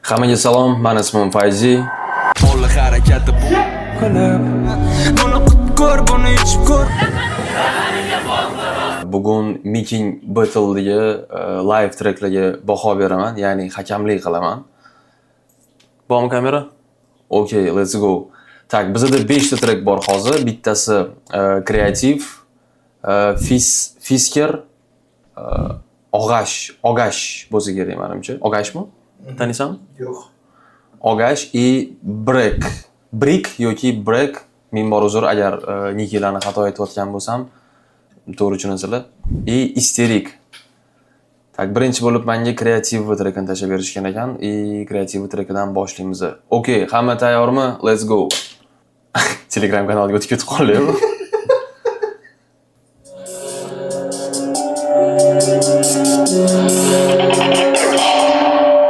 Hammaga salom, men ismim Fayzi. Qo'lli harakati bu qilib. Buni ko'r, buni ichib ko'r. Bugun Making Battle'dagi live tracklarga baho beraman, ya'ni hakamlik qilaman. Bormi kamera? Okay, let's go. Tak, bizda 5 ta track bor hozir. Bittasi kreativ, Fisker, Ogash bo'lsa kerak menimcha. Ogashmi? Taniysanmi? Yo'q. Ogash и Brick yoki Break. Men bor uzr agar nikilarni xato aytayotgan bo'lsam, to'g'ri tushunasizlar. И Isterik. Tak, birinchi bo'lib menga kreativ trackni tashlab berishgan ekan. Kreativ trackdan boshlaymiz. Okay, hamma tayyormi? Let's go. Telegram kanaliga o'tib ketib qoldim.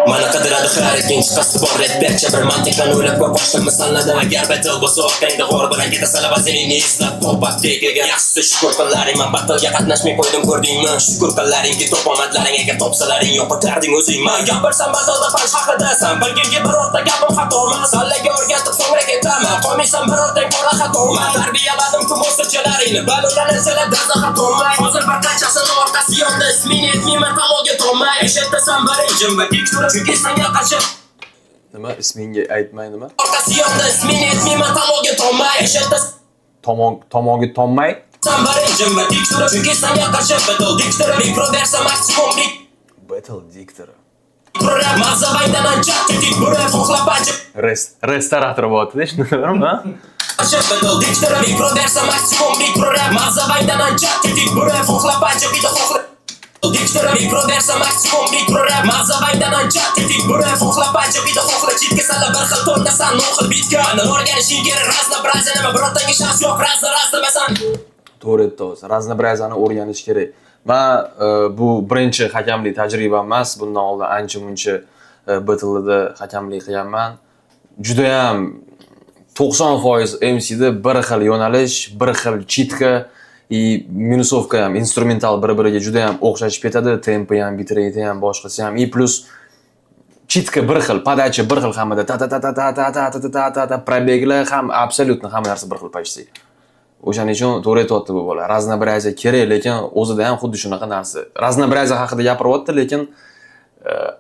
Mana qidiradi har ikkinchi qasdi bor rappercha bir mantiqdan o'ylab ko'p boshqa misollardan agar battle bo'lsa orqangda g'or bilan ketasan vaziringni eslab to'pat tegaga yaxshisi shukur qillaring man battlega qatnashmay qo'ydim ko'rdingmi shukur qillaringki to'p omadlaring agar topsalaring yo'qotarding o'zingmi gapirsam battle'da falsh haqidasan bilginga birorta gapim xatomas sallaga o'rgatib so'ngra ketaman qolmaysan birortang qora xatomas tarbiyaladim-ku musiqchilaringni balonlarni dazda xatomas hozir bir qanchasini orqasi yonda ismini aytmayman taloga to'lmay eshitasan birinchim va dik turib chunki senga qarshi Nima? Ismingga aytmay nima? orqasi yonda ismini aytmayman taloga to'lmay eshitasan Tomonga tomay. sen birinchim va dik turib chunki senga qarshi battle dik turib mikro bersa maksimum dik Battle diktor. Program mazavaydan ancha tetik burab xohlab ajib Restorator bo'tdi, tushunarmi? Battle dik turib mikro bersa maksimum dik program mazavaydan ancha tetik burab xohlab ajib ida xohlab dik turib mikro bersa maksimum dik program mazavaydan ancha tetik burab xohlab ajib ida xohlab chitga sala bir xil to'rdasan noxil bitga ana o'rganishing kerak raznobraziya nima birortanga shans yo'q raznomasan To'g'ri aytdingiz. Raznobraziani o'rganish kerak. Men bu birinchi hakamlik tajribam emas. Bundan oldin ancha-muncha battle'da hakamlik qilganman. Juda ham 90% MC da bir xil yo'nalish, bir xil chitka и minusovka ham, instrumental bir-biriga juda ham o'xshashib ketadi. Tempi ham, bitrate ham, boshqasi ham. И plus chitka bir xil, podacha bir xil hammada ta ta ta ta ta ta ta ta ta ta ta probeglar ham absolyutno hamma narsa bir xil почти. O'shaning uchun to'g'ri aytayapti bu bola. Raznobraziya kerak, lekin o'zida ham xuddi shunaqa narsa. Raznobraziya haqida gapiryapti, lekin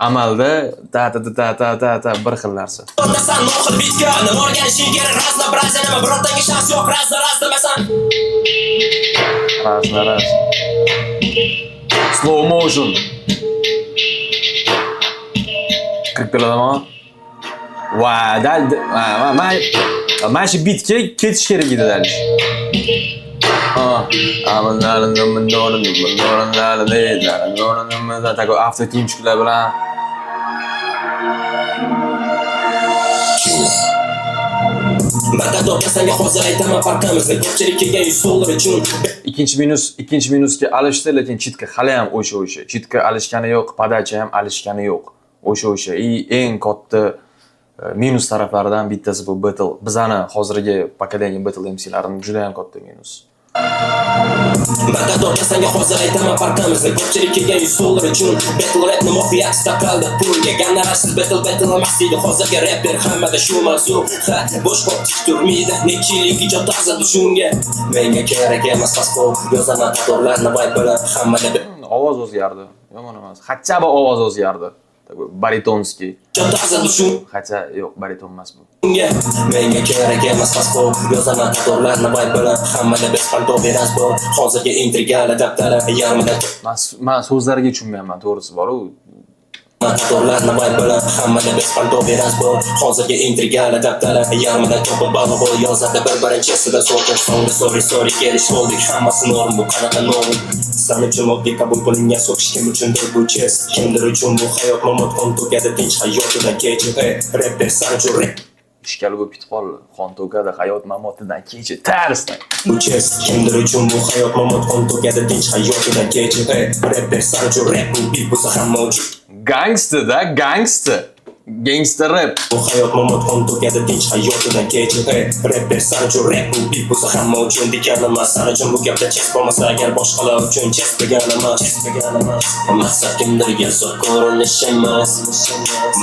amalda ta ta ta ta ta ta bir xil narsa. To'rdasan noxil bitga ana o'rganishing kerak raznobraziya nima birortanga shans yo'q raznomasan Raz. Slow motion. Kirib keladimi? Va, mana shu bitga ketish kerak edi dalish. Tako avtotunchiklar bilan Battle senga hozir aytaman farqimizni ko'pchilik kelgan $100 uchun ikkinchi minusga alishdi, lekin chitka hali ham o'sha. Chitka alishgani yo'q, podacha ham alishgani yo'q. O'sha. Eng katta minus taraflaridan bittasi bu battle. Bizani hozirgi pokoleniya battle MC'larining juda ham katta minus. Battle senga hozir aytaman farqimizni ko'pchilik kelgan $100 uchun battle rapni mafiyasi taqaldi pulga ganarasiz battle emas deydi hozirgi rapper hammada shu mavzu bo'sh qolib tik turmaydi nechilik ijod tazadi shunga menga kerak emas paspor yozaman qatorlarni vibe bilan hammada Ovoz o'zgardi. Yomon emas. Hatcha bu ovoz o'zgardi. Baritonskiy. tazadi shu Hatcha yo'q, bariton emas bu. menga kerak emas paspor yozaman qatorlarni vibe bilan hammada biz palto beras bor hozirgi intrigalar daftari yarmida Men so'zlariga tushunmayman, to'g'risi bor-ku. qatorlarni vibe bilan hammada biz palto beras bor hozirgi intrigalar daftari yarmida to'pib balo yozadi bir-birinchisida so'kin sorry kelish oldik hammasi norm bu qanaqa norm san uchun oddiy qabul qilingan so'kish kim uchundir bu chess kimdir uchun bu hayot mamot qon to'kadi tinch hayotidan kechib rapper san uchun rap Ishkal bo'lib ketib qoldi. Qon to'kadi hayot mamotidan kechib tarsdan. bu chess kimdir uchun bu hayot mamot qon to'kadi tinch hayotidan kechib rapper san uchun rap bu beat bo'lsa hamma uchun Gangster. gangster rap. Bu hayot mamot qon to'kadi tinch hayotidan kech. Rapper san uchun rap bu beat bo'lsa hamma uchun degan emas. San uchun bu gapda chest bo'lmasa agar boshqalar uchun chest degan emas. Maqsad kimdirga zo'r ko'rinish emas.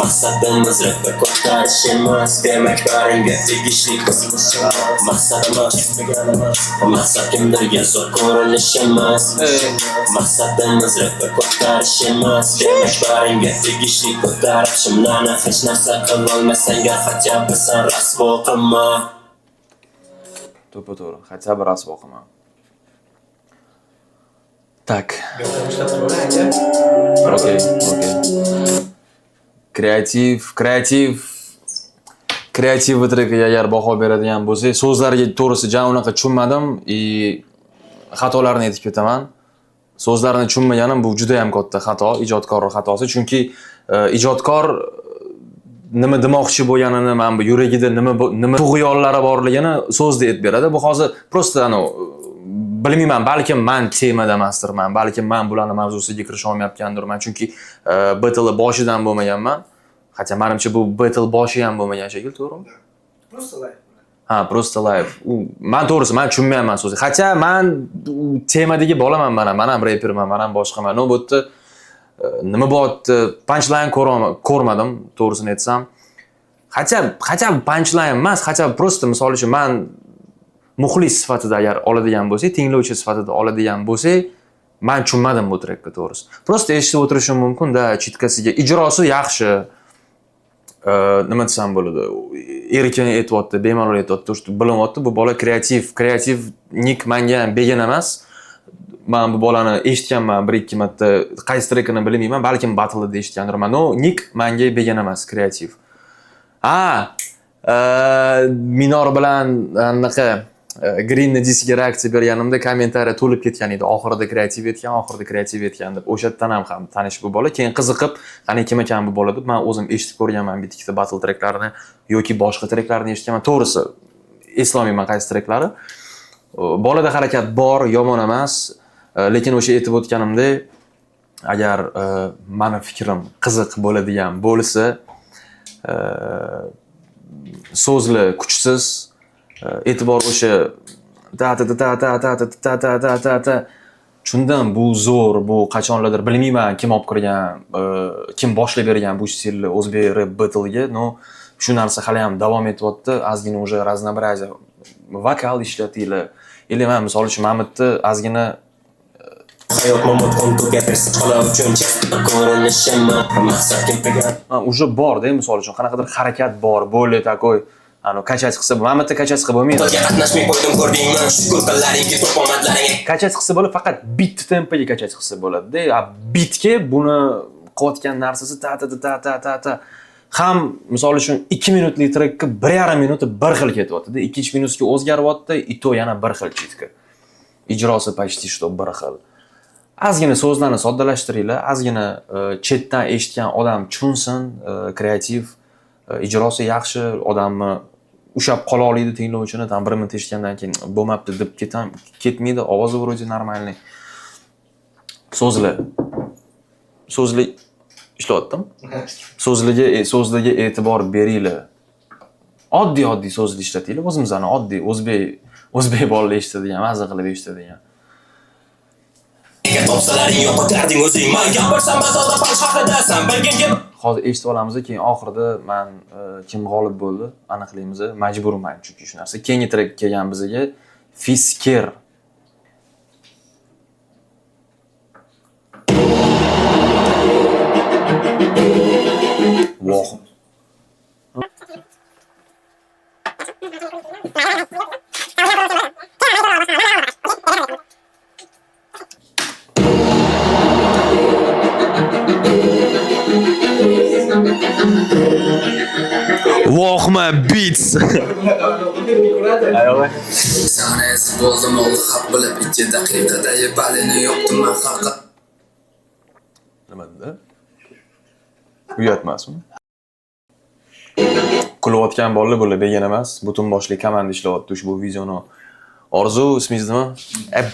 Maqsadimiz rapga ko'tarish emas. Demak baringga tegishli qilmish. Maqsad emas. Maqsad kimdirga zo'r ko'rinish emas. Maqsadimiz rapga ko'tarish emas. Demak baringga tegishli ko'tarishimdan hech narsa qilolmasang хотя бы sen rasvo qilma. To'g'ri, хотя бы rasvo qilma. Tak. Okey. Kreativ trekiga agar baho beradigan bo'lsak, so'zlarga to'g'risi jan unaqa tushunmadim, xatolarni aytib ketaman. So'zlarni tushunmaganim bu juda ham katta xato, ijodkor xatosi, chunki ijodkor nima demoqchi bo'lganini, mana bu yuragida nima tug'yonlari borligini so'zda aytib beradi. Bu hozir prosta bilmayman, balkim men temada emasdirman, balkim men bularning mavzusiga kirisha olmayotgandirman, chunki battle boshidan bo'lmaganman. Hatto menimcha bu battle boshi ham bo'lmagan shekilli, to'g'rimi? Просто live. Ha, prosta live. Men to'g'risi men tushunmayman so'zni. Hatto men temadagi bolaman, men ham rapperman, men ham boshqaman. No, bu yerda nima bo'lyapti? Punchline ko'rmadim, to'g'risini aytsam. Hatto punchline emas, hatto prosta misol uchun men muxlis sifatida agar oladigan bo'lsak, tinglovchi sifatida oladigan bo'lsak, men tushunmadim bu trekni to'g'risi. Prosta eshitib o'tirishim mumkin-da, chitkasiga ijrosi yaxshi. Nima desam bo'ladi? Erkin aytibdi, bemalol aytibdi, bilinyapti, bu bola kreativnik menga ham begona emas. Men bu bolani eshitganman 1-2 marta, qaysi trekini bilmayman, balkim battle'da eshitgandirman. No, Nick menga begona emas, kreativ. Minor bilan anaqa Green diskiga reaksiya berganimda kommentariya to'lib ketgan edi. Oxirida kreativ etgan deb. O'shadan ham tanish bu bola. Keyin qiziqib, qani kim ekan bu bola deb men o'zim eshitib ko'rganman bitta battle treklarini yoki boshqa treklarini eshitganman. To'g'risi, eslolmayman qaysi treklari. Bolada harakat bor, yomon emas. Lekin o'sha aytib o'tganimdek, agar meni fikrim qiziq bo'ladigan bo'lsa, so'zli kuchsiz, e'tibor o'sha shundan bu zo'r, bu qachonlardir bilmayman kim olib kirgan, kim boshlab bergan bu stilni o'zbek rap battle'ga. No, shu narsa hali ham davom etyapti. Ozgina уже разнообразие vokal ishlatinglar. Mana misol uchun Mamitni ozgina Hayot mamot qon to'kadi qolab uchun ko'rinishim maqsad kimdirga уже bor-da, misol uchun qanaqadir harakat bor, bo'ldi takoy. Kachas qilsa, Mamitni kachas qilib bo'lmaydi. qatnashmay qo'ydim ko'rdingmi? Shukur qillaringki to'pomadlaring. Kachas qilsa bo'ladi, faqat beat tempoga kachas qilsa bo'ladi-da. Beatga buni qilayotgan narsasi ta. Ham misol uchun 2 minutlik trekka 1,5 minut bir xil ketyapti-da. 2 minutga o'zgaryapti, ito yana bir xil chitka. Ijrosi почти что bir xil. Ozgina so'zlarni soddalashtiringlar, ozgina chetdan eshitgan odam tushunsin, kreativ, ijrosi yaxshi, odamni ushab qola oladi tinglovchini, tam 1 minut eshitgandan keyin bo'lmabdi deb ketmaydi, ovozi вроде нормальный. So'zli ishlayaptim. So'zliga e'tibor beringlar. Oddiy so'zli ishlatinglar, o'zimizning oddiy o'zbek bolalar eshitadigan, maza qilib eshitadigan. Topsalaring yo'q darding o'zing, men gapirsam bazada pal haqida bilgin. Hozir eshitib olamiz, keyin oxirida men kim g'olib bo'ldi aniqlaymiz. Majburman chunki shu narsa. Keyingi trek kelgan bizga Fisker. Voh. Walkman Beats. Ayo'g'a. Sanasi bo'ldim o'g'li xat bilib 2 daqiqada balini yo'qdim men haqqa. Nima dedi? Uyatmasmi? Kulayotgan bolalar begona emas, butun boshli komanda ishlayapti ushbu videoni. Orzu, ismingiz nima?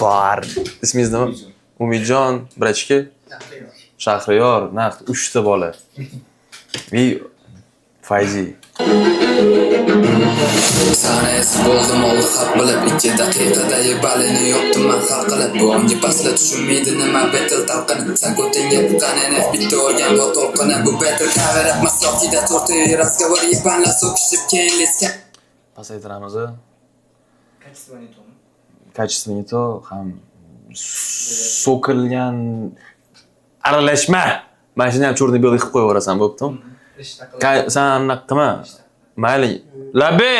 Bor. Ismingiz nima? Umidjon, brachka. Shahriyor, naqd 3 ta bola. Fayzi. Sana esib bo'ldim oldi haq bilib 2 daqiqadagi balini yopdim men hal qilib bugungi pasla tushunmaydi nima betil talqini sen ko'tingga qanini bitta o'rgan va to'lqini bu betil cover up masofida to'rtta разговор ебанla so'kishib keyin lesga Pasaytiramiz. Качество не то, ham so'kilgan aralashma. Mana shuni ham cho'rni belga qilib qo'yaverasan, bo'pti? Sen anaqa qilma. Mayli. Labbe.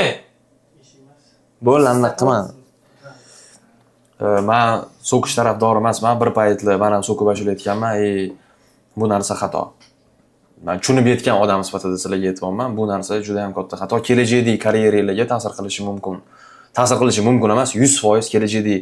Bo'l, anaqa qilma. Men so'kish tarafdori emasman. Bir paytlar men ham so'kib ashlayotganman. Bu narsa xato. Men tushunib yetgan odam sifatida sizlarga aytmoqman. Bu narsa juda ham katta xato. Kelajakdagi karyeringizga ta'sir qilishi mumkin. Ta'sir qilishi mumkin emas, 100% kelajakdagi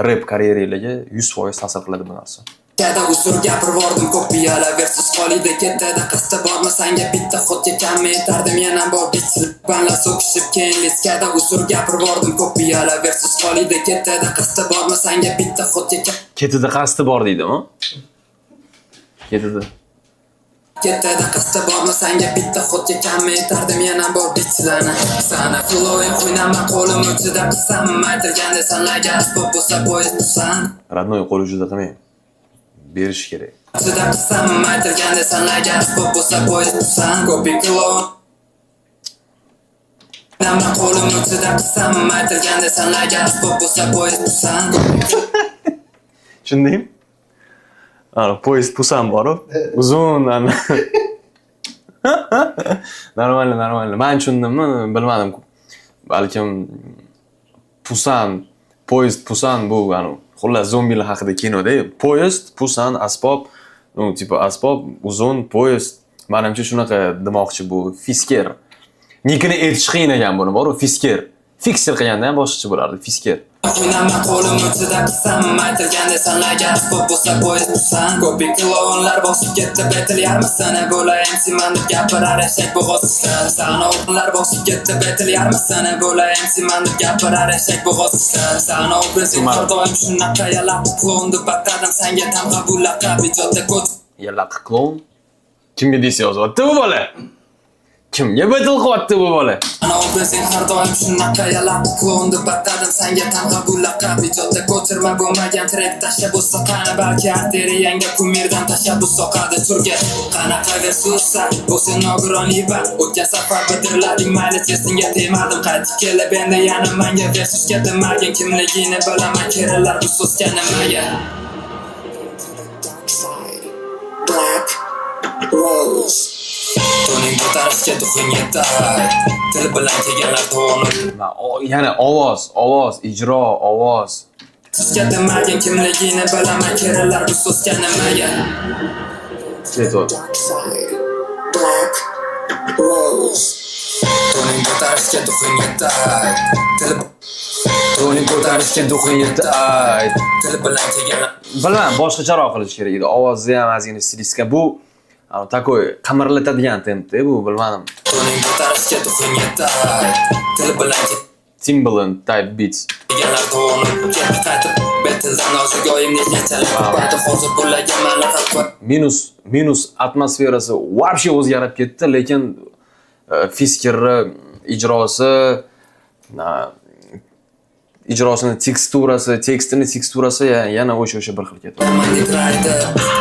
rep karyeringizga 100% ta'sir qiladi bu narsa. Kada uzr gapirvordim kopiyala versiz qolida ketadi qasda borma sanga bitta xotga kam yetardim yana bor bitsilib banla so'kishib keyin leskada uzr gapirvordim kopiyala versiz qolida ketadi qasda borma sanga bitta xotga kam Ketida qasdi bor deydimi? Ketida. Ketadi qasda borma sanga bitta xotga kam yetardim yana bor bitsilana sana flowing o'ynama qo'lim o'tida qisam aytilganda sanlarga asbob bo'lsa poyez tusan Radnoy qo'li juda qilmang. Berish kerak. O'tida qisam aytilganda sanlarga asbob bo'lsa poyez tusan ko'pi klon Nama qo'lim o'tida qisam aytilganda sanlarga asbob bo'lsa poyez tusan Tushundingmi? Poyezd Pusan borib, uzun Normal. Men tushundimmi, bilmadim. Balkim poyezd Pusan bu, xullas zombilar haqida kinoda. Poyezd Pusan asbob, tipo asbob uzun poyezd. Menimcha shunaqa demoqchi bu fisker. Nikini aytish qiyin ekan buni, bor-ku, fisker. Fikser qilganda ham boshqacha bo'lardi, fisker. O'ynama qo'lim o'tida qisam aytilganda sanlarga asbob bo'lsa poyezd tusan ko'pi klonlar bosib ketdi betil yarmisini bo'layim siman deb gapirar eshak bo'g'ozisdan sanoqlar bosib ketdi betil yarmisini bo'layim siman deb gapirar eshak bo'g'ozisdan sanoq bizning har doim shunaqa yalaq klon deb baqadim senga tam qabul laqab ijodda ko'z Yalaq klon? Kimga desa yozyapti bu bola? Kimga betil qilyapti bu bola? Anoq bizning har doim shunaqa yalaq klon deb baqadim senga tam qabul laqab ijodda ko'chirma bo'lmagan trek tashlab bo'lsa qani balki arteriyangga kumirdan tashabbus soqadi turga qanaqa versussa bu sen nogiron iba o'tgan safar bidirlading mayli testingga tegmadim qaytib kelib endi yana menga versusga demagin kimligini bilaman keraklar bu so'zga nimaga Black Rose To'ning ko'tarishga duxing yetay Til bilan kelganlar to'g'ri Yana ovoz, ijro, ovoz. Sizga demagin kimligini bilaman keraklar bu so'zga nimaga Cheto. Black Rose To'ning ko'tarishga duxing yetay To'ning ko'tarishga duxing yetay Til bilan kelganlar Bilmam, boshqacharoq qilish kerak edi. Ovozni ham ozgina stilistika bu takoy qamirlatadigan tempda bu, bilmadim. To'ning ko'tarishga duxing yetay Til bilan Timbaland type beats. kelganlar to'g'ri ketib qaytib betildan nozigoyim nechachalik qaytib hozir bularga malaqat qo'y Minus atmosferasi вообще o'zgarib ketdi, lekin fiskerni ijrosini tekstini teksturasi yana o'sha bir xil ketdi.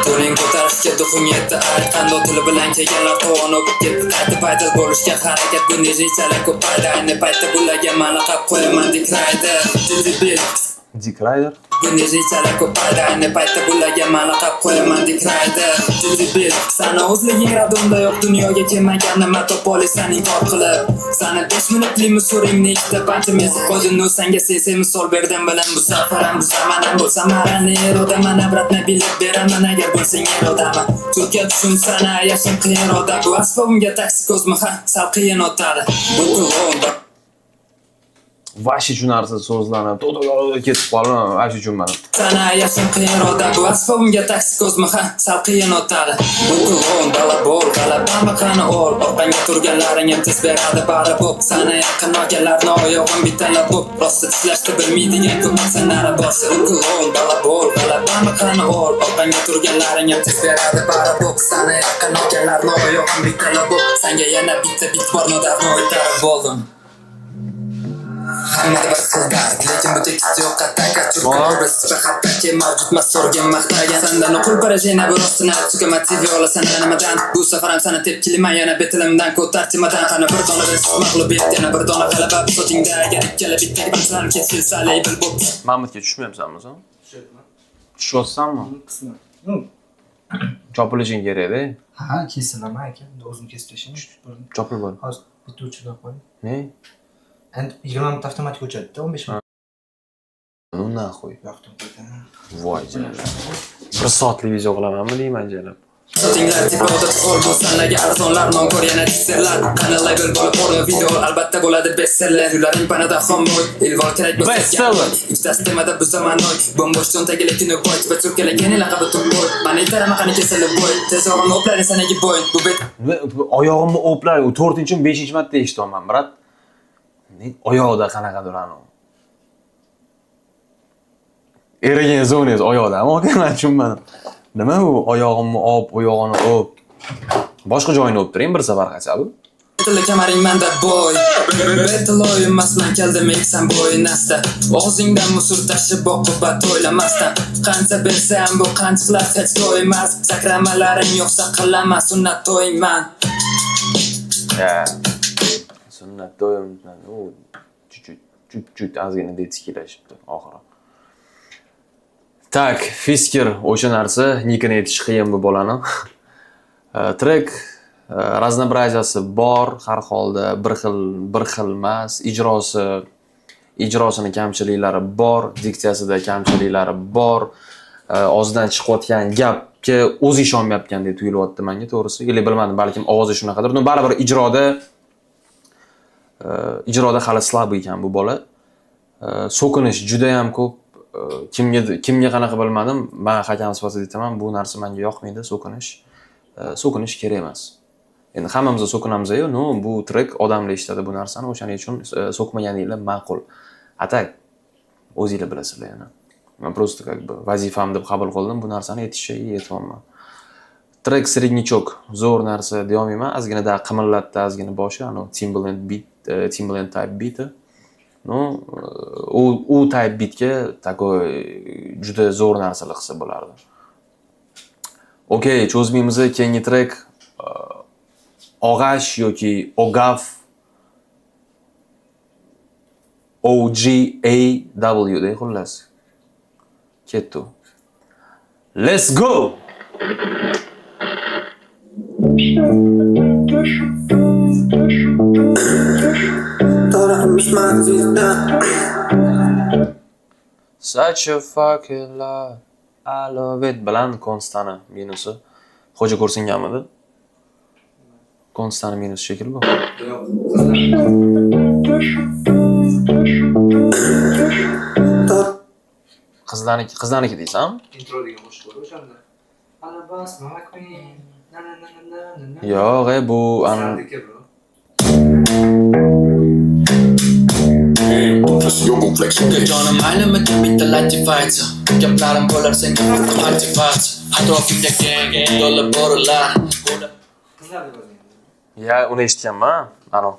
To'ning ko'tarishga duxing yetdi qandoq til bilan kelganlar to'g'ri ketib qaytib aytib bo'lishga harakat bu nechachalik ko'paydi ayni paytda bularga malaqat qo'yaman dikraydi Dick Rider. Bu nechachalik ko'paydi ayni paytda bularga malaqat qo'yaman dikraydi Sana o'zliging radonda yo'q dunyoga kelmagan nima to'polisan inkor qilib Sana 5 minutlik musuringni ikkita panchim ezib qo'ydin senga sesay misol berdim bilan bu safar ham bu zaman ham bo'lsa marani erodaman obratni bilib beraman agar bo'lsang erodama Turkiya tushunsana yasham qiyin roda bu asbobimga taksi ko'zmi ha sal qiyin o'tadi Bu klon vashi tushunarsiz so'zlarni to'g'ri ketib qoldim, vashi tushunmadim. Sana yashin qiyin roda bu asfobimga taksi ko'zmi ha sal qiyin o'tadi. Bu qulon dala bol g'alabami qani ol orqangga turganlaring ham tez beradi bari bu. Sana yaqin olganlarni oyog'im bitalab bu rosti tishlashni bilmaydigan ko'p insanlar bor. Bu qulon dala bol g'alabami qani ol orqangga turganlaring ham tez beradi bari bu. Sana yaqin olganlarni oyog'im bitalab bu. Senga yana bitta bit bor nodavno o'tarib bo'ldim. Hammada bir xil dard, lekin bu tekst yo'q qat'aga turgan biz hattoki mavjud masorgan maqtagan sandan o'qul barajena bir rostini tuga motiv yo'la sana nimadan bu safar ham sana tepkiliman yana betilimdan ko'tar timadan qani bir dona biz mag'lubiyat yana bir dona g'alaba sotingda agar ikkala bitta bilan kesilsa label bu Mahmudga tushmayapsanmi sen? Tushyapsanmi? Qisman. Chopilishing kerak-da. Ha, kesilaman aka. O'zim kesib tashladim. Chopil bo'l. Hozir bitta o'chirib qo'ying. Ne? Endi 20 minut avtomatik o'chadi-da, 15 minut. Ну nahvoy. Yoqdim qo'ydim. Voy jalab. 1 soatlik video qilamanmi deyman jalab. sotinglar tipoda xol bu sanaga arzonlar non ko'rgan teaserlar qani label bo'lib porno video albatta bo'ladi bestseller ularning panada xomboy ilvor kerak Bestseller. ikkitasi temada bu zamanoy bombo'sh cho'ntagi lekin boy va cho'kalagan laqabi to'boy mani tarama qani kesilib boy tez og'am oplari sanaga boy bu bet Oyog'imni o'plar, 4-chi, 5-chi marta eshityapman, brat. Oyoqda qanaqadir anu. Erigan zones oyoqdami? Men tushunmadim. Nima u oyog'imni oyog'ini o'p. Boshqa joyini o'ptiring bir safar qachabi. Tilla kamaring manda boy Betloy emasman keldim eksan boy nasta Og'zingdan musur tashib boqib bat o'ylamasdan Qancha bersam bu qanchiqlar hech to'ymas Sakramalaring yo'qsa qilama sunnat to'yman Ya. Sunnat to'yimdan u chut ozgina detskilashibdi oxiri. Tak, Fisker o'sha narsa, nikini aytish qiyin bu bolani. Trek raznoобразiyasi bor, har holda bir xil emas, ijrosini kamchiliklari bor, diksiyasida kamchiliklari bor. Og'zidan chiqayotgan gapga o'zi ishonmayotgandek tuyulyapti menga to'g'risi. Yo'q, bilmadim, balkim ovozi shunaqadir. No baribir ijroda hali slab ekan bu bola. So'kinish juda ham ko'p. Kimga qanaqa bilmadim, men hakam sifatida aytaman, bu narsa menga yoqmaydi, so'kinish kerak emas. Endi hammamiz so'kinamiz-ku, no, bu trek odamlar eshitadi bu narsani, o'shaning uchun so'kmaganinglar ma'qul. Atak o'zinglar bilasizlar yana. Men просто как бы vazifam deb qabul qildim, bu narsani aytyapman. Trek srednichok, zo'r narsa deyaolmayman, ozginada qimillatdi, ozgina boshi, ano Timbaland type beat. No, u type beatga takoy juda zo'r narsalar qilsa bo'lardi. Okey, cho'zmaymiz, keyingi trek Og'ash yoki Ogaf OGAW de xullas. Ketdi. Let's go. Such a fucking love, I love it. Bilan Konstani minusi. Xo'ja ko'rsinganmidi? Konstani minus shekil bu. Qizlarniki deysan? Intro degan qo'shiq bor o'shanda. Alabas my queen. Na na na na na. Yo'q, bu Jonim maylimi bitta latifaycha gaplarim bo'lar senga motivatsiya atrofingda keng do'la bo'rilar Qizlar deb yozgan. Ya, uni eshitganman. Ano.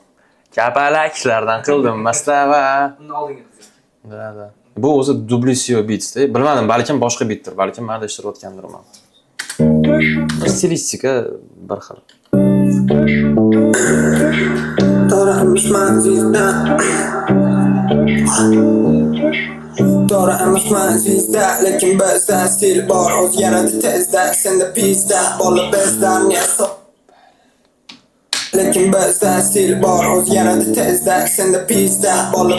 Kapalaklardan qildim mastava. Uni oldingi qiz. Da. Bu o'zi Dublisio beats-da. Bilmadim, balkim boshqa beatdir, balkim men adashtirayotgandirman. Stilistika bir xil. Doğru emasman sizda lekin bizda stil bor o'zgaradi tezda senda pizda bola bizdan yaso lekin bizda stil bor o'zgaradi tezda senda pizda bola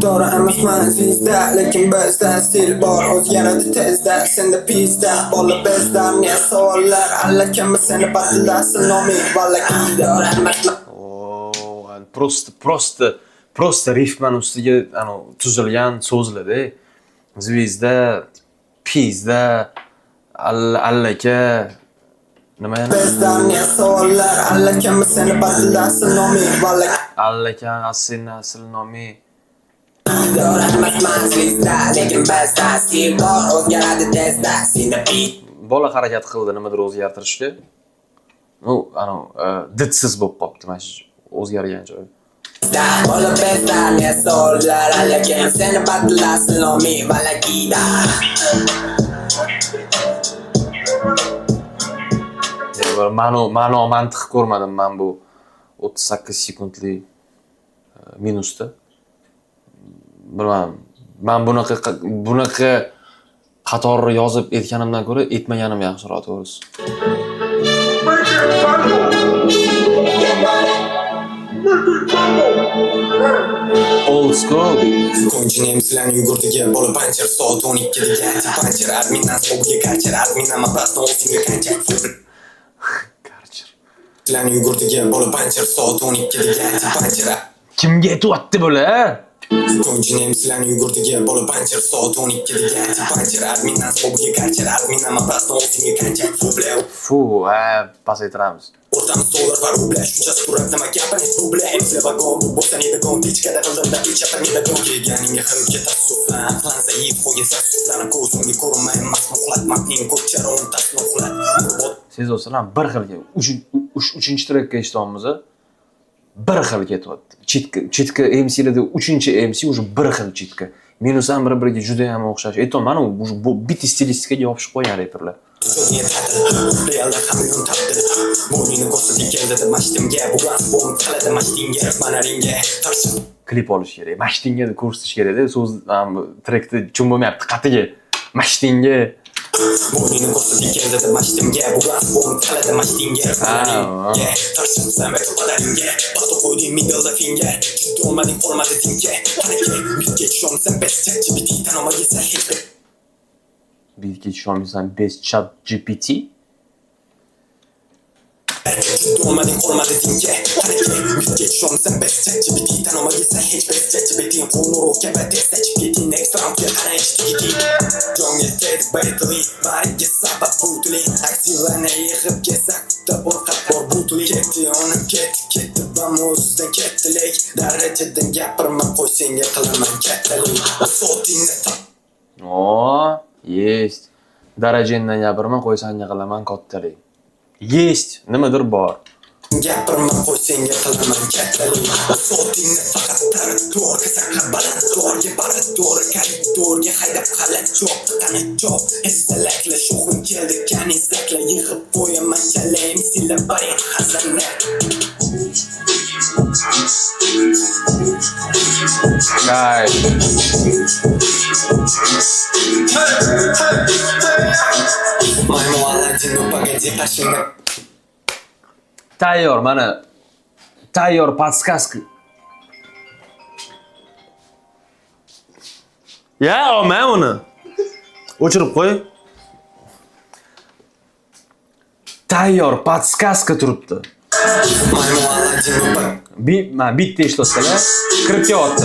Doğru emasman sizde lekin bizde stil bor o'zgaradi tezda senda pizda bola bezda ne savollar allakam seni batlasin nomi vallahi doğru emasman просто rifman ustiga tuzilgan so'zlar-da. Zvizda, pizda, allaka nima yana? bezda ne savollar allakam seni batlasin nomi vallahi Allaka asl nomi. doğru emasman sizde lekin bizde stil bor o'zgaradi tezda senda pizda Bola harakat qildi nimadir o'zgartirishga. Didsiz bo'lib qopti mana shu o'zgargan joyi. bola bezda ne savollar allakam seni batlasin nomi vallahi Ma'no mantiq ko'rmadim men bu 38 sekundlik minusda. Bilmadim. Men bunaqa qatorni yozib aytganimdan ko'ra aytmaganim yaxshiroq to'g'risi. Old school. Konjinem sizlarni yugurtiga bola pancher soat 12 degan pancher admindan so'bga karcher admindan mapasni o'zingga qancha Karcher. sizlarni yugurtiga bola pancher soat 12 degan pancher Kimga aytyapti bular? Konjinem sizlarni yugurtiga bola pancher soat 12 degan pancher admindan so'bga karcher admindan mapasni o'zingga qancha Fu, pasaytiramiz. O'rtamiz dollar va rubla shuncha surat nima gapini rubla emsli vagon bu bo'lsa neda gon tichkada qildimda ichapa neda gon kelganingga ham ketasuflan plan zaif qo'ygan sasuflarni ko'zimga ko'rinmay masmuqlat matning ko'charon tasnuqlat Sezosizlar bir xilga 3-chi trekka eshityapmiz. Bir xil ketyapti. Chetka MC'larda 3-chi MC уже bir xil chetka. Minus ham bir-biriga juda ham o'xshash. Aytman, bu bitta stilistikaga yopishib qo'ygan reperlar. Realda kamyon tapdi bo'ynini ko'rsatib keldi mashtimga bugan bomb qiladi mashtinga mana ringga tartib Klip olish kerak. Mashtinga ko'rsatish kerak-da. So'z trekda tushunmayapti qatiga. Mashtinga bo'ynini ko'rsatib keldi mashtimga bugan bomb qiladi mashtinga mana ringga tartib samay qadaringga pato qo'yding middle finger olmading qolmadi tinga bitga tushomsan best ChatGPT tanomaga sahih Bilgi tushunmaysan best chat GPT. olmading qolmadi tinga bitga tushomsan best ChatGPT tanomaga sahih best ChatGPT qo'nur kabi test ChatGPT next round ga qarash tigiti jonga ted battery mariga sabab butli aksiylarni yig'ib kesak qo'rqib bor butli ketdi uni ketdi bamuzdan ketdilik darajadan gapirma qo'y senga qilaman kattalik so'tingni Есть. Darajangdan gapirma, qo'ysanga qilaman kattalik. Есть. Nimadir bor. gapirma qo'y senga qilaman kattalik so'tingni faqat to'rga saqa baland to'rga baland to'rga koridorga haydab qalat cho'p qani cho'p estalakla shuhim keldi kanizakla yig'ib qo'yaman chalayim sila baring xazanlar Guys. Maymu Aladin pagaji tashina Tayyor, mana tayyor podskaska. Ya, olmay uni. O'chirib qo'y. Tayyor podskaska turibdi. Maymu Aladin Bitta eshitsalar, kirib kelyapti.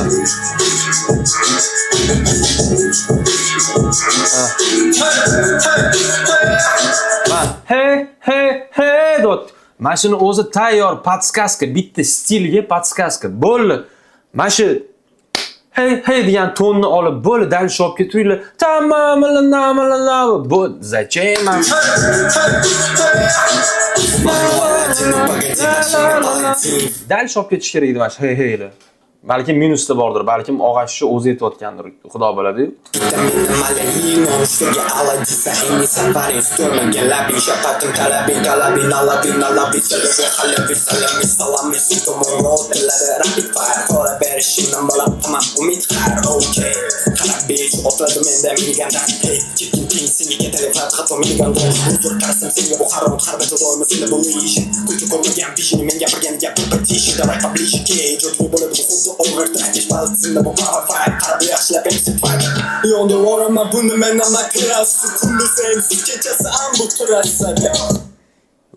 Hey dot. Mana shuni o'zi tayyor podskaska, bitta stilga podskaska. Bo'ldi. Mana shu hey degan tonni olib, bo'ldi, dal shopga turinglar. Tamamlan. Bu zачем? Dal shopga tush kerak edi mana shu heylar. Balkim minusda bordir, balkim og'ashi o'zi aytayotgandir, xudo biladi-yu. miniganda huzur qarasam senga bu harobot har bir doim seni bu ish ko'cha ko'rmagan bishini men gapirgan gapir tishi davay qablishi ke jotni bo'ladi bu xuddi overtrack ish balzimda bu power fight qarab yaxshilab MC fight yonda vorama buni men nima qilasiz kullu sensiz kechasi ham bu turasiz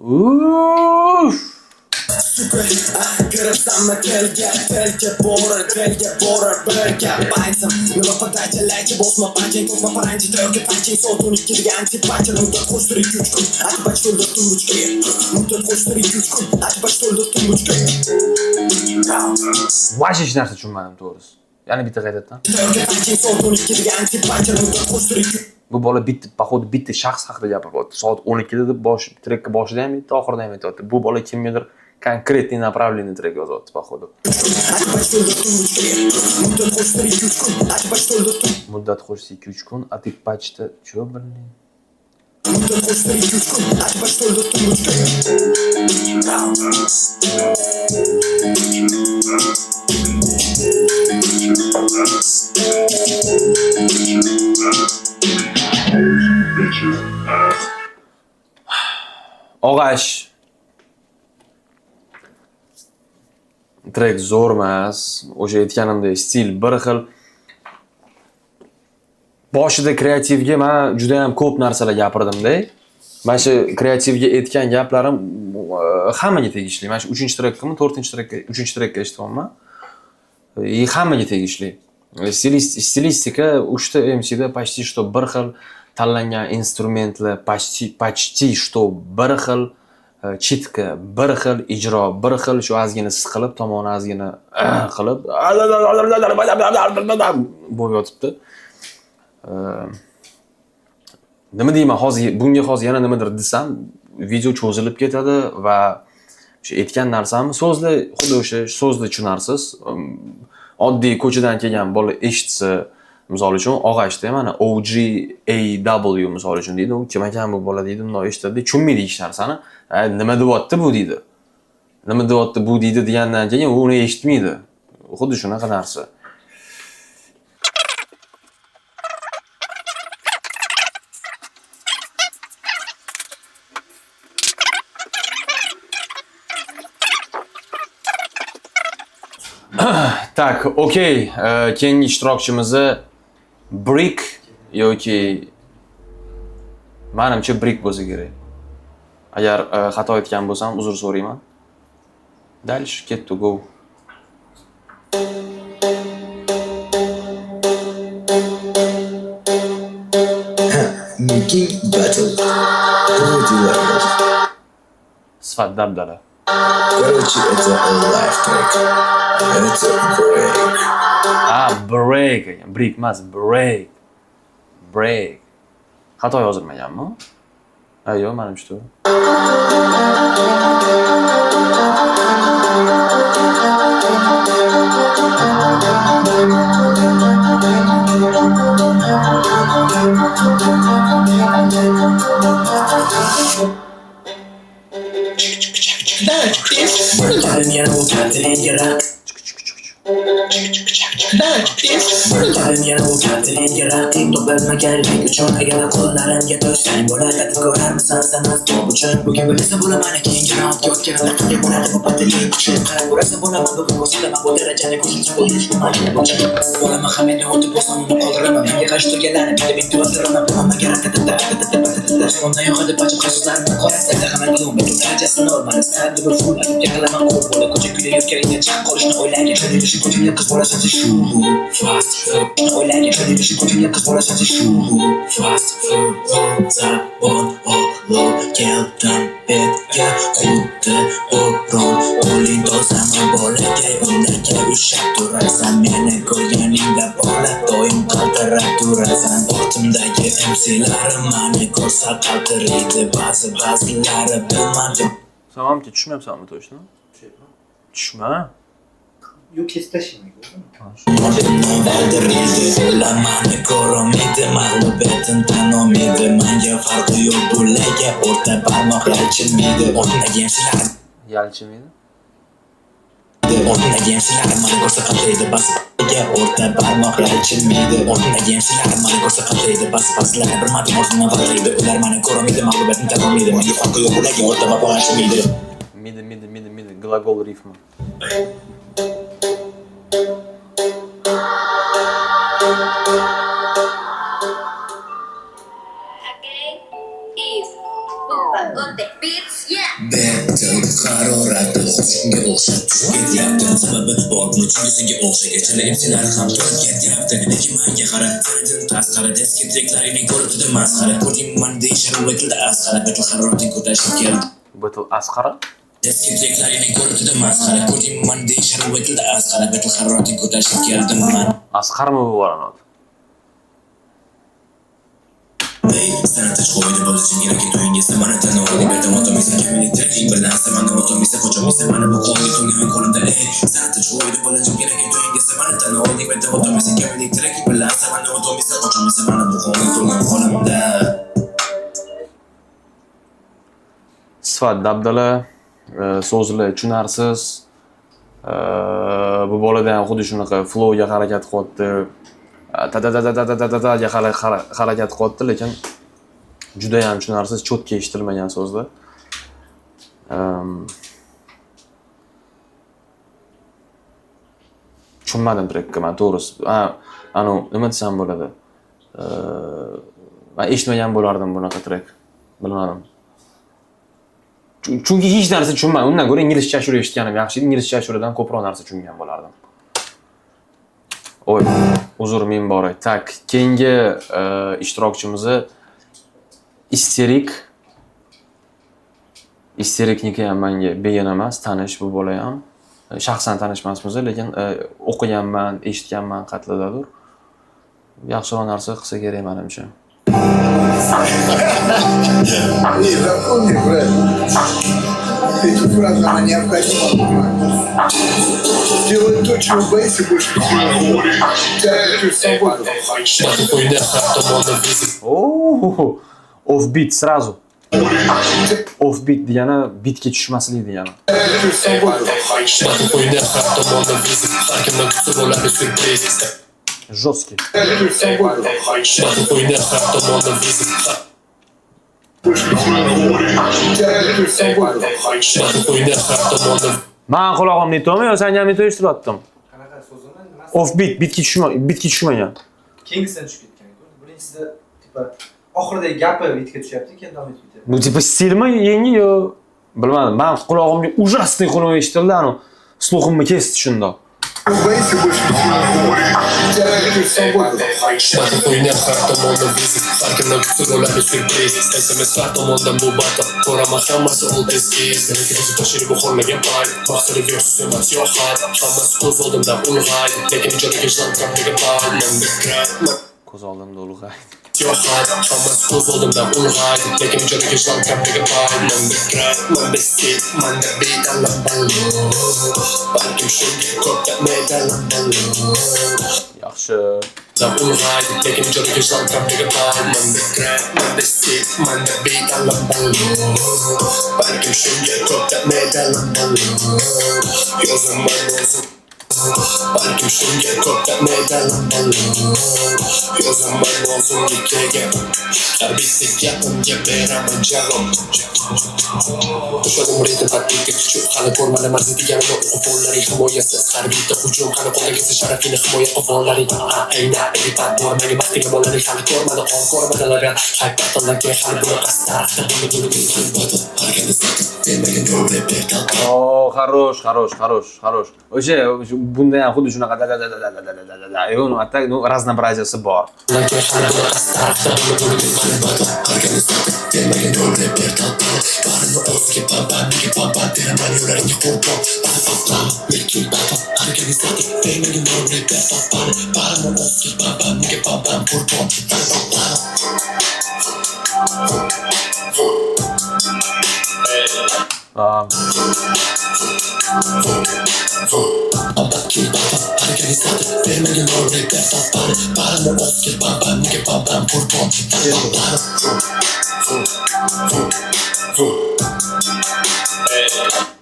Uff. Super, qarabsanmi telga borar birga baytam nima padacha laycha bosma panchang ko'ma paranji tayyorga panchang soat 12 degan tip panchang muddat qo'shtirib 3 kun atbach to'ldir tumbuchga muddat qo'shtirib 3 kun atbach to'ldir tumbuchga Vash hech narsa tushunmadim to'g'risi. Yana bitta qaytadan. tayyorga panchang soat 12 degan tip panchang muddat qo'shtirib Bu bola poxod bitta shaxs haqida gapiryapti. Soat 12 da deb trekka boshida ham aytdi, oxirida ham aytdi. Bu bola kimgadir конкретный направленный трек yozyapti походу. Muddat qo'shsa 2-3 kun, atik pachda chё, блин. Muddat qo'shsa 2-3 kun, atbach to'ldir tumbuchga. Og'ash. Trek zo'r emas. O'sha aytganimdek stil bir xil. Boshida kreativga men juda ham ko'p narsalar gapirdim-da. Mana shu kreativga aytgan gaplarim hammaga tegishli. Mana shu 3-trekmi, 4-trekka, 3-trekka eshitganman. Hammaga tegishli. Stilistika 3 ta MCda почти что bir xil tanlangan instrumentlar, почти что bir xil chitka, bir xil ijro, bir xil shu ozgina siqilib, tomoni ozgina qilib bo'lib yotibdi. Nima deyman, hozir bunga hozir yana nimadir desam, video cho'zilib ketadi va o'sha aytgan narsamni so'zlar xuddi o'sha so'zli tushunarsiz. Oddiy ko'chadan kelgan bola eshitsa, misol uchun og'ashda mana OGAW misol uchun deydi, u kim ekan bu bola deydi, bunday eshitadi, tushunmaydi hech narsani. Nima deyapti bu deydi. Nima deyapti bu deydi degandan keyin u uni eshitmaydi. Xuddi shunaqa narsa. Tak, okey. Keyingi ishtirokchimiz Brick yoki menimcha Brick bo'lsa kerak. Agar xato aytgan bo'lsam, uzr so'rayman. Dальше ketdi, go. Making battle. Sifat dabdala. Короче, это life track. Это break. Break ekan. Brick emas, break. Break. Xato yozilmaganmi? Yo'q, menimcha to'g'ri. Yarın yana bu kendini yarat. Yarın yana bu kendini yarat. TikTok bölme gelmek üçün Eğer kollarımga döşsen bo'ladi deb ko'rarmisan sen az top uchun Bugun bilasa bo'laman keyingi round yotganimda qanday bo'ladi bu patentlik uchun qarab ko'rasa bo'laman bugun ko'rsataman bu darajani ko'rsatib qo'yish bo'laman hammaga o'tib bo'lsam uni qoldiraman menga qarshi turganlarni bitta o'ldiraman hammaga raqatda sonda yo'qotib ochib so'zlarimni qorasada hamma klub bu darajasini olmadim sal deb full atib qilaman qo'l bola ko'cha kuyda yurganingda chiqib qolishni o'ylagan shunday ko'chingda qiz bolasan shu fast food o'ylagan shunday ko'chingda qiz bolasan shu fast food zabon o'lo keldan betga xuddi o'ron o'ling to'sama bolaga undaga ushab turasan meni ko'rganingda bola doim qaltirab turasan ortimdagi MC'larim mani ko'rsa qaltiraydi ba'zilari bilmadi Samamki tushunmayapsanmi точно? Tushma. Yo'q, kesib tashlayman. Mani ko'rmaydi mag'lubiyatim tanomiydi menga farqi yo'q bularga o'rta barmoq yalchilmaydi o'rnagan Yalchimaydi. mani ko'rsa qaltiraydi bas menga o'rta barmoqlari chilmaydi. O'rtadagi yemshilarim mani ko'rsa qatlaydi. Bas-baslar bir marta o'zimni vaqtlaydi. Ular mani ko'rmaydi, mag'lubiyatni tan olmaydi. Menga farqi yo'q, ularga o'rta barmoqlari chilmaydi. Midi glagol rifmi. Battle harorati shunga o'xshab ketyapti. Sababi bor buni tushunishga o'xshagan chala MC'lar ham to'lib ketyapti. Lekin menga qara, tandan tasqara desketreklaringni ko'rib juda masxara. Ko'rdingman deyishar o'tilda asqara. Battle harorating ko'tarishib keldi. Battle asqara? Desketreklaringni ko'rib juda masxara. Ko'rdingman deyishar o'tilda asqara. Battle harorating ko'tarishib keldim man. Asqarmi bu varanot? Sanata qo'ydi bo'lishing kerak to'yinga samara tanov olib berdim otomisa kemelik trekking birdan samana otomisa qo'chomisa mana bu qo'lga to'lgan qo'limda sanata qo'ydi bo'lishing kerak to'yinga samara tanov olib berdim otomisa kemelik trekking birdan samana otomisa qo'chomisa mana bu qo'lga to'lgan qo'limda. Sifat dabdala, so'zlar tushunarsiz. Bu bolada ham xuddi shunaqa flowga harakat qilyapti. Ta-ta-ta-ta-ta-ta-ta-ta harakat qilyapti, lekin juda ham tushunarsiz, cho'tka eshitilmagan so'zlar. Tushunmadim trekka men to'g'risi. Anu nima desam bo'ladi? Men eshitmagan bo'lardim bunaqa trek. Bilmadim. Chunki hech narsa tushunmadim. Undan ko'ra inglizcha ashura eshitganim yaxshi edi. Inglizcha ashuradan ko'proq narsa tushungan bo'lardim. Oy, uzr men boray. Tak, keyingi ishtirokchimiz Isterikniki ham menga begona emas, tanish bu bola ham. Shaxsan tanish emasmiz, lekin o'qiganman, eshitganman qatlidadir. Yaxshiroq narsa qilsa kerak menimcha. Не, запомни, брат. Эту фразу она необходима понимать. Делать то, чего боишься больше всего. Тяготеешь свободу. Off-beat сразу. Off-beat degani bitga tushmaslik degani. Тяготеешь свободу. Жесткий. Тяготеешь свободу. Больше всего. Тяготеешь свободу. Men quloqimni yetmaymi yo sen ham yetishtiryaptim? Qanaqa so'zini nimasi? Off-beat, bitga tushmagan. Keyingisidan tushib ketgan. Birinchisida tipa oxiridagi gapi bitga tushyapti, keyin davom etib ketadi. Bu tipa stilmi yangi yo bilmadim. Men quloqimga ужасный qilib eshitildi, anu sluhimni kesdi shundoq. Боишься больше всего. Тяготеешь свободу. Ko'z oldimda ulg'aydi. Hammasi ko'z oldimda ulg'aydi, lekin ijodiga ishlam kamligi boy. Manda stil, manda bedalam ballo. Balkim shunga ko'p gapmaydalam ballo. Yaxshi. Ulg'aydi, lekin ijodiga ishlam kamligi boy. Manda stil, manda bedalam ballo. Balkim shunga ko'p gapmaydalam ballo. Yozaman o'zim. Balkim shunga ko'p gapmaydalam ballo. Yozaman o'zimga kelgan. Har bitta gapimga beraman javob. Tushadim ritim patlikka tushib hali ko'rmadim arzi deganimda qo'llaring himoyasiz. Har bitta hujum hali qo'lga kelsa sharafini himoya qilganlaring. Ayna eritat bormaga baxtiga bolaning hali ko'rmadi, qon ko'rmadilar. Haybatlarga hali buni qastarafta buni Oh, хорош. O'sha bunda ham xuddi shunaqa разнообразияsi bor.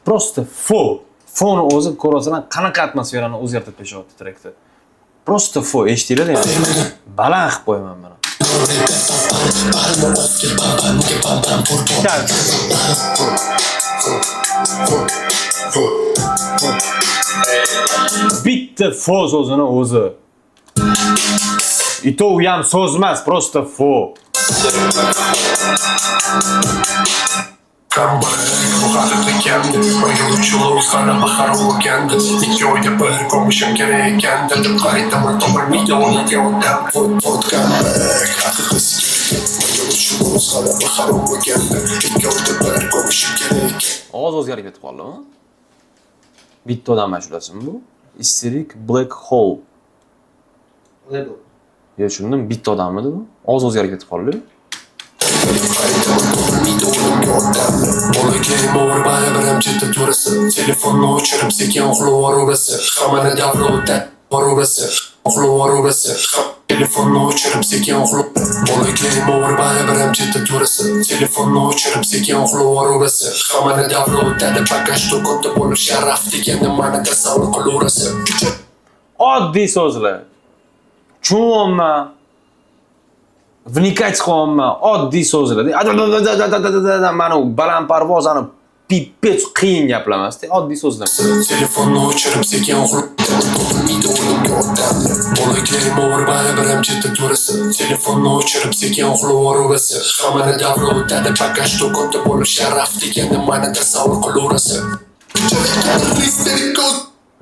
Просто fo. Foni o'zi ko'rasizlar qanaqa atmosferani o'zgartirib tashyapti trekda. Просто fo eshitinglar yani. Baland qilib qo'yaman mana. Bitta fo so'zini o'zi. I to u ham so'z emas, просто fo. Bu haqiqiy kendi yo'lchilar o'zgani bahar o'rgandi ikki oyda bir ko'mishim kerak ekan deb qaytaman topilmaydi uni yoddan comeback haqiqiy yo'lchilar o'zgani bahar o'rgandi ikki oyda bir ko'mishim kerak Ovoz o'zgarib ketib qoldimi? Bitta odam ashulasimi bu? Hysteric Black Hole. Label. Yo, tushundim, bitta odammidi bu? Ovoz o'zgarib ketib qoldi. Telefonni o'chirib sekin uxlavorasi hammani davlatda borurasi uxlavorasi telefonni o'chirib sekin uxlavorasi baribir chetda turasi telefonni o'chirib sekin uxlavorasi hammani davlatda bagaj to'kotda bo'lib sharaf deganda mani tasavvur qilaverasi Oddiy so'zlar. Tushunmayman. Вникать qilyapman. Oddiy so'zlar. Mana u balandparvoz ani pipet qiyin gaplar emas-da, oddiy so'zlar. Telefonni o'chirib sekin telefonni o'chirib sekin uxlavorasi hammani davlatda bagaj to'kotda bo'lib sharaf deganda mani tasavvur qilaverasi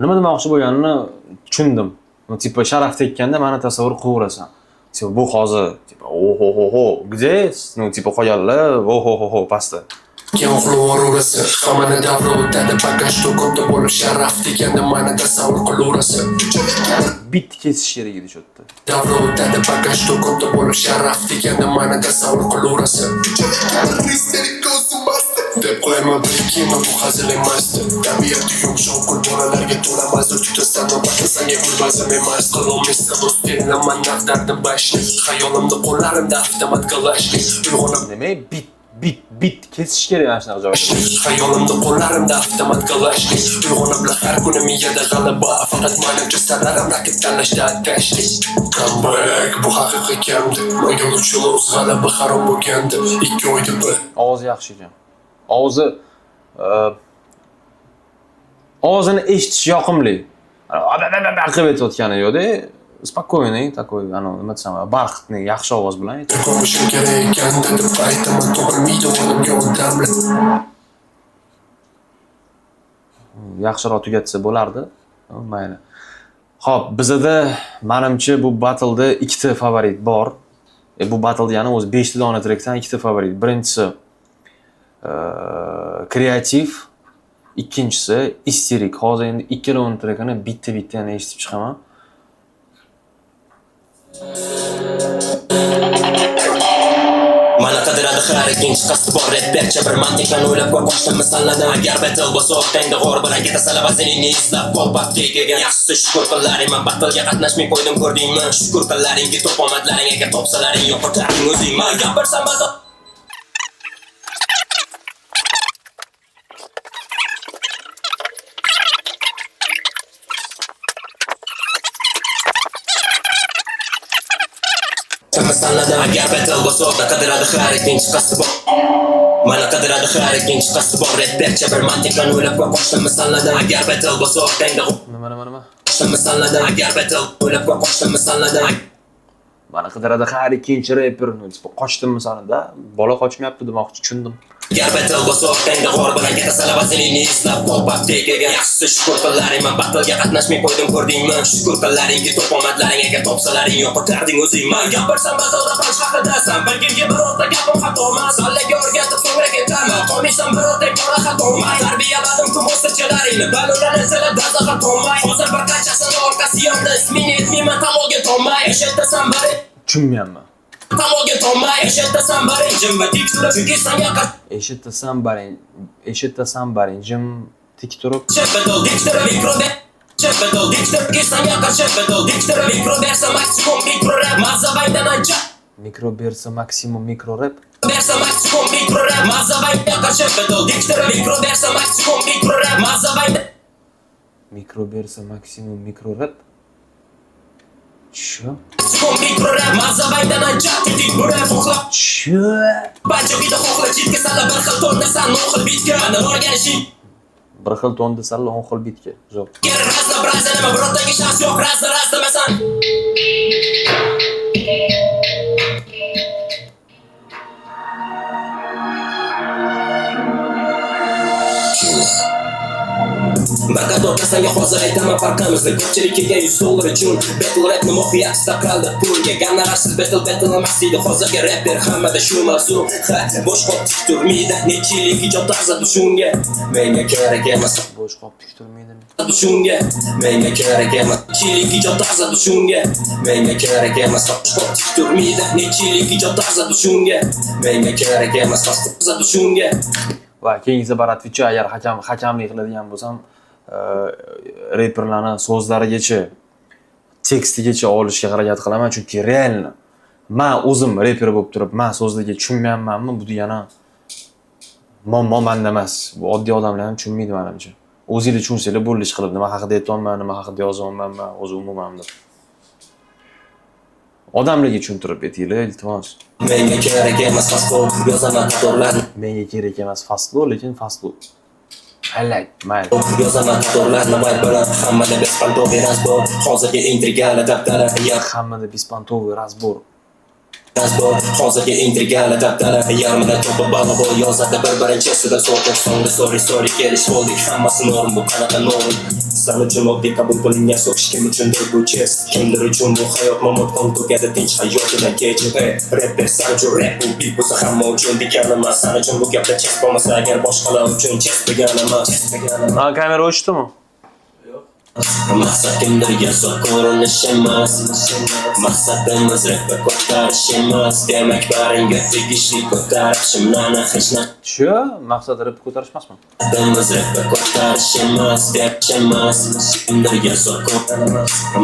Nima demoqchi bo'lganini tushundim. Tipo sharaf tekkanda meni tasavvur qilaverasan. Tipo bu hozir tipo oho где? Ну tipo qo'yganlar oho pastda. Uxlavorasi hammani davlatda bagaj to'kotda bo'lib sharaf deganda mani tasavvur qilaverasi Bit kesish kerak edi shu yerda. davlatda bagaj to'kotda bo'lib sharaf deganda mani tasavvur qilaverasi deb qo'yaman bilkima bu hazil emasdi tabiati yumshoq qo'l bolalarga to'lamas tutasan va baqasanga gulbazam emas qilolmaysa do'stlaman naqdardim bashni xayolimda qo'llarimda avtomat kalashnik uyg'onib Nima bit kesish kerak ana shunaqa joyda. xayolimda qo'llarimda avtomat kalashnik uyg'onib har kuni miyada g'alaba faqat manimcha sarlarim raqib tanlashda tashlik comeback bu haqiqiy kamdi magal uchun o'z g'alaba harom bo'lgandi ikki oyda bir Ovozi yaxshi ekan. Ovozini eshitish yoqimli. Qilib aytayotgani yo'q-da. Спокойный такой, nima desam, barxtni yaxshi ovoz bilan aytadi. ko'mishim kerak ekan deb aytaman topilmaydi o'limga odamlar Yaxshiroq tugatsa bo'lardi. Mayli. Xo'p, bizda menimcha bu battleda ikkita favorit bor. Bu battleda yana o'zi 5 ta dona trekdan ikkita favorit. Birinchisi kreativ, ikkinchisi isterik. Hozir endi ikkalovini trekini bitta-bitta eshitib chiqaman. Mana qidiradi har ikkinchi qasdi bor rappercha bir mantiqdan o'ylab ko'p boshdan misollardan agar battle bo'lsa o'tangda g'or bilan ketasan vaziringni izlab pop-up tegaga yaxshisi shukur qillaringman battlega qatnashmay qo'ydim ko'rdingmi shukur qillaringki to'p omadlaring agar topsalaring yo'qotarding o'zingman gapirsam bazo misollardan agar battle bo'lsa qidiradi har ikkinchi qasdi bor Mana qidiradi har ikkinchi qasdi bor rappercha bir mantiqdan o'ylab ko'p boshdan misollardan agar battle bo'lsa o'tangda Nima? boshdan misollardan agar battle o'ylab ko'p boshdan misollardan Mana qidiradi har ikkinchi rapper, qochdim misolida, bola qochmayapti demoqchi, tushundim. Agar battle bo'lsa o'tangda g'or bilan ketasan vaziringni izlab pop-up tegaga yaxshisi shukur qillaringman battlega qatnashmay qo'ydim ko'rdingmi shukur qillaringki to'p omadlaring agar topsalaring yo'qotarding o'zingman gapirsam bazoda panch haqidasan balkimki birorta gapim xatomas sallaga o'rgatib so'ngra ketaman qolmaysan birorta qora xatomas tarbiyaladim kim o'sirchalaringni balonlarni silab daza xatomay hozir bir qanchasini orqasi yonda ismini aytmayman tamolga tomay eshitasan bari Tushunmayapman. tamolga tomay eshitasan bari jim va tik turib chunki sanga Eshitasan baring, jim tik turib. Chepetol diktor mikrobe Chepetol diktor kisanga chepetol diktor mikrobersa maksimum mikrorap mazavaydan ancha Mikro bersa maksimum mikro rap. bersa maksimum mikrorap mazavaydan chepetol diktor mikrobersa maksimum mikrorap mazavaydan Mikro bersa maksimum mikro rap. Shu. Mikro-rap mazzabaydan ancha tetik burab xohlab Shu. barcha juda xohla chitga sala bir xil to'ndasan o'n xil bitga ana o'rganishing Bir xil to'nda salla 10 xil bitga. Yo'q. kerak razna brazda nima birodagi shans yo'q razmasan Marka to'rtasanga hozir aytaman farqimizni ko'pchilik kelgan $100 uchun battle rapni mohiyatida qoldi pulga gamlarsiz battle emas deydi hozirgi rapper hammada shu mavzu bo'sh qop tik turmaydi necha yillik ijod tarzi shunga menga kerak emas Bo'sh qop tik turmaydi. shunga menga kerak emas necha yillik ijod tarzi shunga menga kerak emas bo'sh qop tik turmaydi necha yillik ijod tarzi shunga menga kerak emas shunga Va keyingi baratvicha agar hakamlik qiladigan bo'lsam, reperlarning so'zlarigacha, tekstigacha olishga harakat qilaman, chunki realni men o'zim reper bo'lib turib, men so'zlarga tushunmayapmanmi, bu degani muammo menda emas. Bu oddiy odamlar ham tushunmaydi menimcha. O'zingizlar tushunsanglar bo'ldi ish qilib, nima haqida aytayapman, nima haqida yozyapman, men o'zi umuman deb. Odamlarga tushuntirib betinglar, iltimos. menga kerak emas faslo yozaman qatorlarni Menga kerak emas faslo, lekin faslo. Mayli. yozaman qatorlarni vay bilan hammada bespantoviy razbor hozirgi intrigali dabdala Hammada bespantoviy razbor. hozirgi intrigali dabdala yarmida to'pi balo yozadi bir-birinchisidan so'qib sorry kelish bo'ldik hammasi norm bu qanaqa norm san uchun oddiy qabul qilingan so'kish kim uchundir bu chest kimdir uchun bu hayot mamot qon tugadi tinch hayotidan kechib rapper san uchun rap bu beat bo'lsa hamma uchun degan emas san uchun bu gapda chest bo'lmasa agar boshqalar uchun chest degan emas Ha, kamera o'chdimi? maqsad kimdir yasov ko'rinish emas maqsadimiz rapga ko'tarish emas demak baringga tegishli ko'tarib shimlarni hech narsa Shu, maqsad rep ko'tarish emasmi? Biz rapga ko'tarish emas deb emas kimdir yasov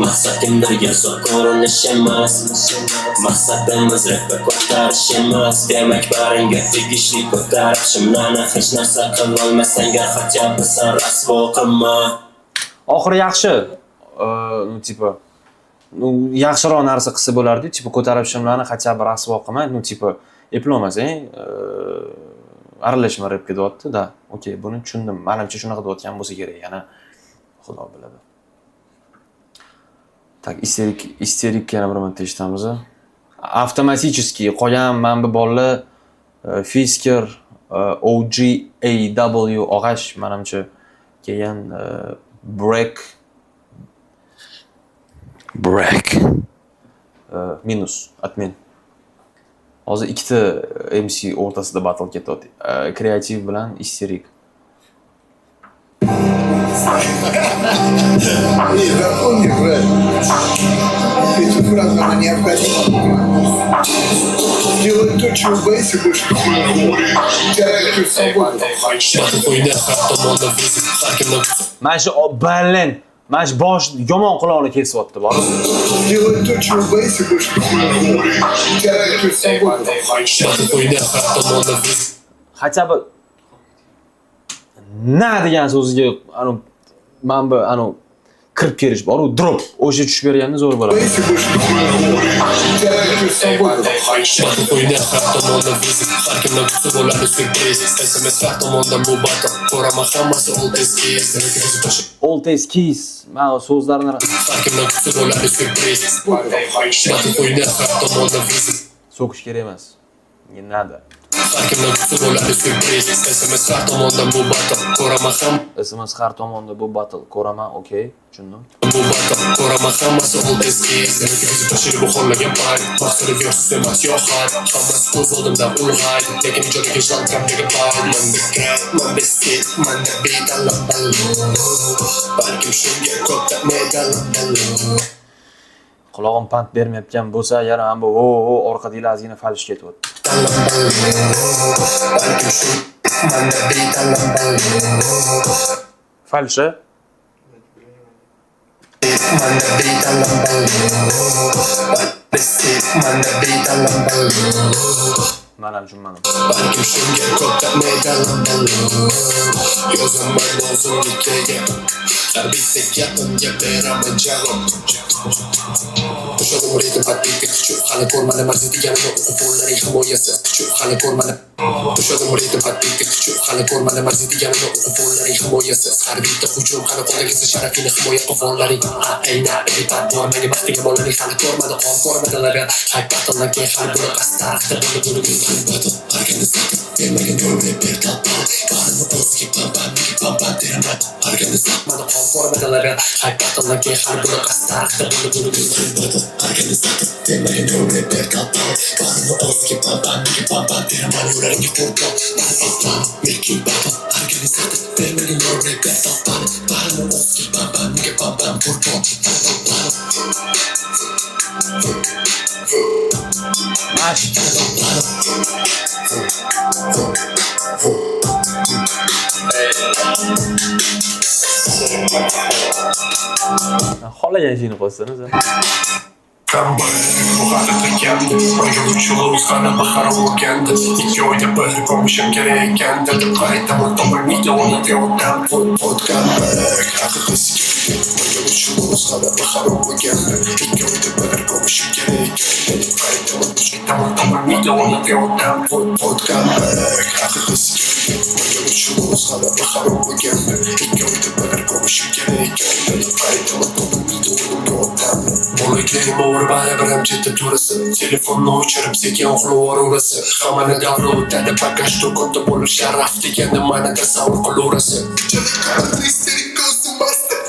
maqsad kimdir yasov ko'rinish emas maqsadimiz rapga ko'tarish emas demak baringga tegishli ko'tarib shimlarni hech narsa qilolmasang hatto san rasvo qilma Oxiri yaxshi. Ну, tipo, yaxshiroq narsa qilsa bo'lardi, tipo ko'tarib shimlarni hatcha bir rasvo qilmay, ну, tipo, eplolmasang, aralashma repga deyapti, da. Okey, buni tushundim. Menimcha shunaqa deyotgan bo'lsa kerak, yana Xudo biladi. Tak, isterik yana bir marta eshitamiz. Avtomatически qolgan men bu bolalar Fisker OGAW og'ash menimcha kelgan break minus admin. Hozir ikkita MC o'rtasida battle ketyapti. Kreativ bilan isterik. Запомни, брат, эту фразу она необходима. Делай то, чего боишься больше всего. Теряй свободу. Mana shu ballen, mana shu bosh yomon quloqni kesyapti, bor. Делай то, чего боишься больше всего. Теряй свободу. Хотя бы na degan so'ziga men bu kirib kelish bor, u drop o'sha tushib berganda zo'r bo'ladi. Боишься больше всего. Теряй свободу. Old test keys, men so'zlarni so'kish kerak emas. Nada. SMS har tomonda bu battle. Ko'raman, okey, tushundim. Qulog'im pand bermayotgan bo'lsa, yana ham bu orqadagi ozgina falsh ketyapti. Falsha? Men ham tushunmadim. Balkim shunga ko'p ta'midalab yozaman o'zimnikkaga Har bitta gapimga beraman javob. To'shadim ritim patlikka kuchib hali ko'rmadim arzi deganini o'qib qo'llaring himoyasi kuchib hali ko'rmadim. To'shadim ritim patlikka kuchib hali ko'rmadim arzi deganini o'qib qo'llaring himoyasi har bitta hujum hali qo'ldagiz sharafini himoya qilganlaring. Ayna aytat bormaga baxtiga bolaning hali ko'rmadi qon ko'rmadilar. Haypatondan keyin hali buni qastarda bo'lib battle organizator bermagan yo'lni bertapal barni o'zga pam teraman organizator qon ko'rmadilar. Haypatondan keyin hali buni qastarda bo'lib battle organizator bermagan yo'lni bertapal barni o'zga pam teraman yo'laringga ko'rpot battle milki battle organizator bermagan yo'lni bertapal barni o'zga pam ko'rpot Mash. Xohlagan ishingni qo'ysana sen. Bu haqiqiy kamdi Menga uch g'alaba xarob bo'lgandi 2 oyda bir ko'mishim kerak ekandi deb qaytaman topilmaydi o'rniga o'tam podkam haqiqiy sikirdi Menga uch g'alaba xarob bo'lgandi 2 oyda bir ko'mishim kerak ekandi deb qaytaman topilmaydi o'rniga o'tam podkam haqiqiy sikirdi Menga uch g'alaba xarob bo'lgandi 2 oyda bir ko'mishim kerak ekandi deb qaytaman topilmaydi o'rniga o'tam Bo'laklayim o'g'ri baribir chetda turasi Telefonni o'chirib sekin uxlavorasi Hammani davri o'tadi bagaj to'konda bo'lib sharaf deganda mana tasavvur qilaverasi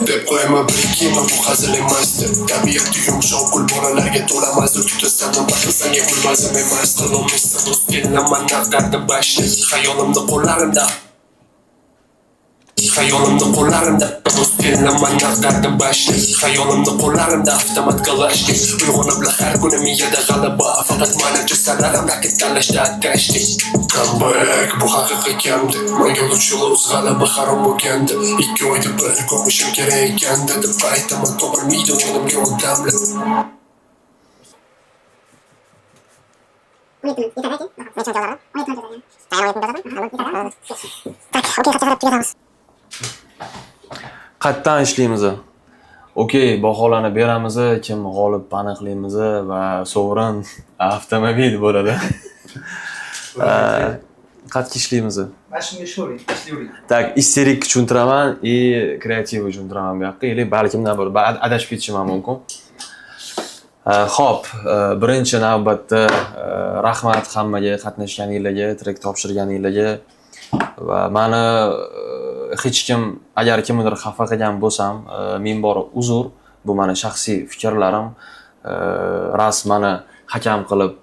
deb qo'yaman birikima bu hazil emasdi Tabiati yumshoq gul bolalarga to'lamasdi Tutasandan baqilsanga gulbazim emas Qilolmaysan do'st kelaman naqdardim bashni Xayolimni qo'llarimda do'st kelaman naqdardim bashni Xayolimni qo'llarimda avtomat kalashnik Uyg'onib har kuni miyada g'alaba Faqat mana jasadarim raqib tanlashda adashdik Comeback bu haqiqiy kamdi Menga uch g'alaba harom bo'lgandi 2 oyda bir ko'mishim kerak ekandi deb qaytaman topilmaydi o'rnimga odamlar Qatdan ishlaymiz. Okey, baholarni beramiz, kim g'olib aniqlaymiz va sovrin avtomobil bo'ladi. Qatga ishlaymiz. Mana shunga sho'ring, ishlayvering. Tak, isterik tushuntiraman и kreativ tushuntiraman bu yoqqa. Или balkimdan bir adashib ketishim ham mumkin. Xo'p, birinchi navbatda rahmat hammaga qatnashganingizga, trek topshirganingizga va meni hech kim agar kimdir xafa qilgan bo'lsam, ming bor uzr. Bu meni shaxsiy fikrlarim. Rasmani hakam qilib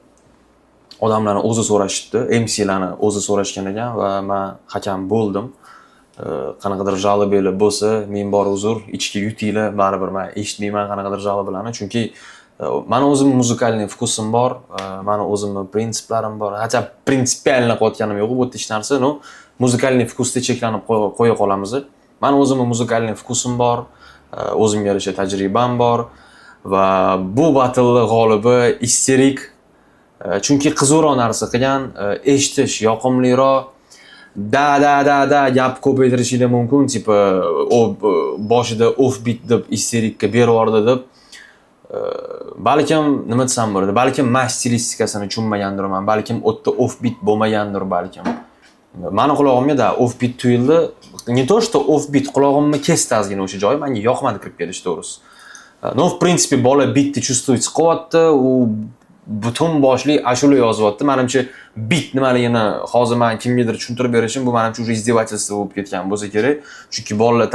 odamlarni o'zi so'rashibdi, MClarni o'zi so'rashgan ekan va men hakam bo'ldim. Qanaqadir jaloblar bo'lsa, ming bor uzr, ichki yutinglar, baribir men eshitmayman qanaqadir jaloblarni, chunki meni o'zim muzikalniy vkusim bor, meni o'zimning prinsiplarim bor. Hatto prinsipialni qo'yotganim yo'q bu hech narsa, no muzikalniy vkusda cheklanib qo'ya qolamiz. Meni o'zimning muzikalniy vkusim bor, o'zimga yarasha tajribam bor va bu battle g'olibi isterik. Chunki qiziqroq narsa qilgan, eshitish yoqimliroq. Da gap ko'paytirishinglar mumkin, tipa boshida offbeat deb isterikka bervordi deb. Balkim nima desam bo'ladi, balkim men stilistikasini tushunmagandirman, balkim o'tda offbeat bo'lmagandir balkim. Meni qulog'imga da offbeat tuyuldi. Не то что offbeat qulog'imni kesdi ozgina o'sha joy, menga yoqmadi kirib kelish to'g'risi. No, в принципе, bola beatni чувствовать qilyapti, u butun boshli ashula yozyapti. Menimcha beat nimaligini hozir men kimgadir tushuntirib berishim bu menimcha уже издевательство bo'lib ketgan bo'lsa kerak. Chunki bolalar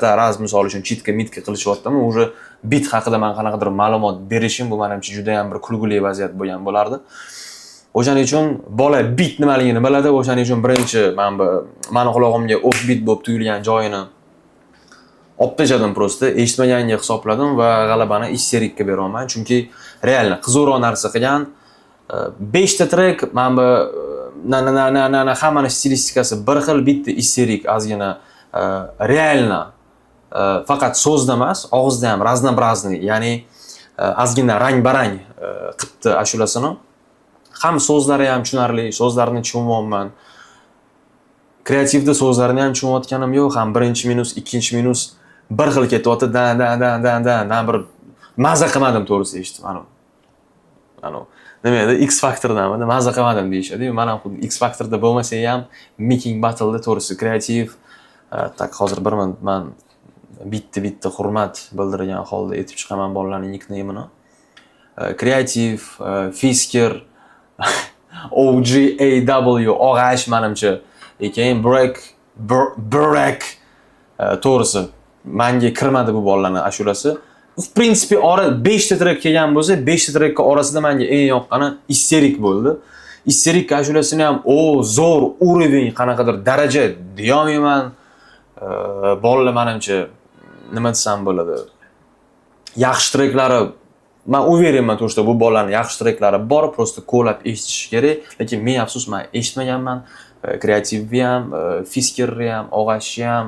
ta raz misol uchun chitka qilishyaptimi, уже beat haqida men qanaqadir ma'lumot berishim bu menimcha juda ham bir kulgili vaziyat bo'lgan bo'lardi. O'shaning uchun bola beat nimaligini biladi, o'shaning uchun birinchi meni qulog'imga offbeat bo'lib tuyulgan joyini olib tashladim prosta, eshitmaganga hisobladim va g'alabani isterikka beraman, chunki realni qiziqroq narsa qilgan. 5 ta trek, men bu hammani stilistikasi bir xil, bitta isterik ozgina realni faqat so'zda emas, og'izda ham raznoобразный, ya'ni ozgina rang-barang qilibdi ashulasini. Ham so'zlari ham tushunarli, so'zlarni tushunyapman. Kreativda so'zlarni ham tushunayotganim yo'q, ham birinchi minus, ikkinchi minus bir xil ketyapti, dan bir maza qilmadim to'g'risi eshitib. Nima edi? X Factordanmi? Maza qilmadim deyishadi. Men ham xuddi X Factorda bo'lmasa ham Making Battle'da to'g'risi kreativ tak hozir men bitta hurmat bildirgan holda aytib chiqaman bolalarning nickname'ini. Kreativ, Fisker, OGAW, og'ash menimcha. Keyin Break to'g'risi menga kirmadi bu bolalarning ashulasi. В принципе, 5 ta track kelgan bo'lsa, 5 ta track orasida menga eng yoqqani Isterik bo'ldi. Isterik ashulasini ham zo'r уровень, qanaqadir daraja deyolmayman. Bolalar menimcha nima desam bo'ladi? Yaxshi tracklari, men uverenman to'g'rida bu bolalarning yaxshi tracklari bor, просто qo'llab eshitish kerak. Lekin men afsus men eshitmaganman. Kreativni ham, Fiskerni ham, og'ashni ham,